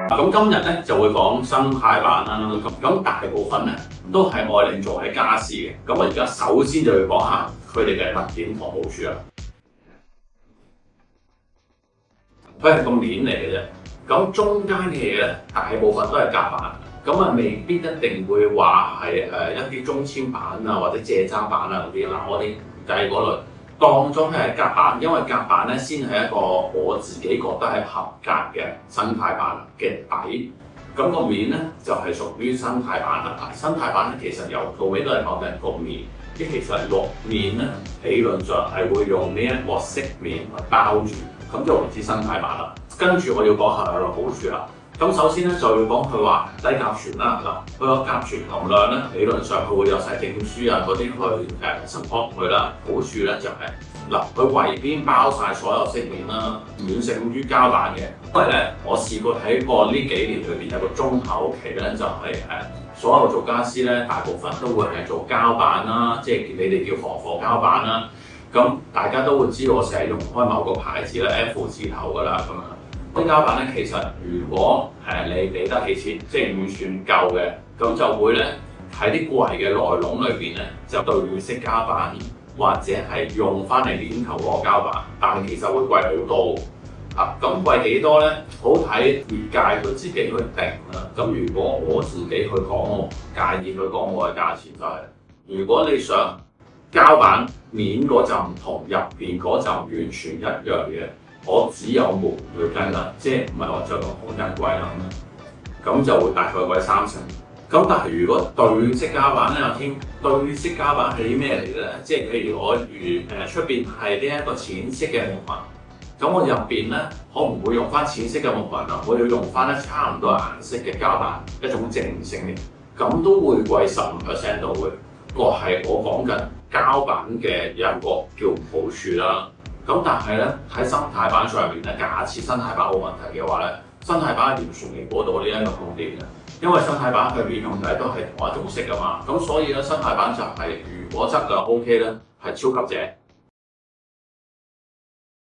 咁今日咧就會講生態板啦。咁大部分咧都係愛嚟做喺家私嘅。咁我而家首先就要講下佢哋嘅特點同好處啦。佢係個面嚟嘅啫。咁中間嘅嘢咧，大部分都係夾板。咁啊，未必一定會話係一啲中纖板啊，或者蔗渣板啊嗰啲啦。我哋唔計嗰類，當中係夾板，因為夾板咧先係一個我自己覺得係合格嘅生態板嘅底。咁個面咧就係屬於生態板啦。生態板咧其實由到尾都係講緊個面，即其實係落面咧理論上係會用呢一個飾面去包住，咁就為之生態板啦。跟住我要講下佢嘅好處啦。咁首先咧就要講佢話低甲醛啦。嗱，佢個甲醛含量咧理論上佢會有晒證書啊嗰啲去support佢啦。好處咧就係佢圍邊包晒所有飾面啦，遠勝於膠板嘅。因為咧我試過睇過呢幾年裏邊有個中後期咧就係所有做家私咧大部分都會係做膠板啦，即係你哋叫防火膠板啦。咁大家都會知我成日用開某個牌子咧 F 字頭㗎啦咁樣。啲膠板咧，其實如果你俾得起錢，即係預算夠嘅，咁就會咧喺啲櫃嘅內籠裏邊咧，就對式膠板或者係用翻嚟鏈頭嗰個膠板，但係其實會貴好多咁貴幾多咧？好睇業界佢自己去定啦。咁如果我自己去講，我介意去講我嘅價錢就係，如果你想膠板面嗰陣同入邊嗰陣完全一樣嘅。我只有門去計啦，即係唔係話就咁好人貴啦咁就會大概貴30%。咁但係如果對式膠板咧，我聽對式膠板係啲咩嚟嘅咧？即係譬如我出邊係呢一個淺色嘅木紋，咁我入邊咧可唔會用翻淺色嘅木紋啊？我要用翻咧差唔多顏色嘅膠板，一種正性嘅，咁都會貴15%到嘅。個係我講緊膠板嘅一個叫好處啦。咁但係咧喺生態板上面咧，假設生態板冇問題嘅話咧，生態板係完全未過到呢一個痛點嘅，因為生態板佢面用嘅都係同一種色啊嘛，咁所以咧生態板就係如果質量 OK 咧，係超級正。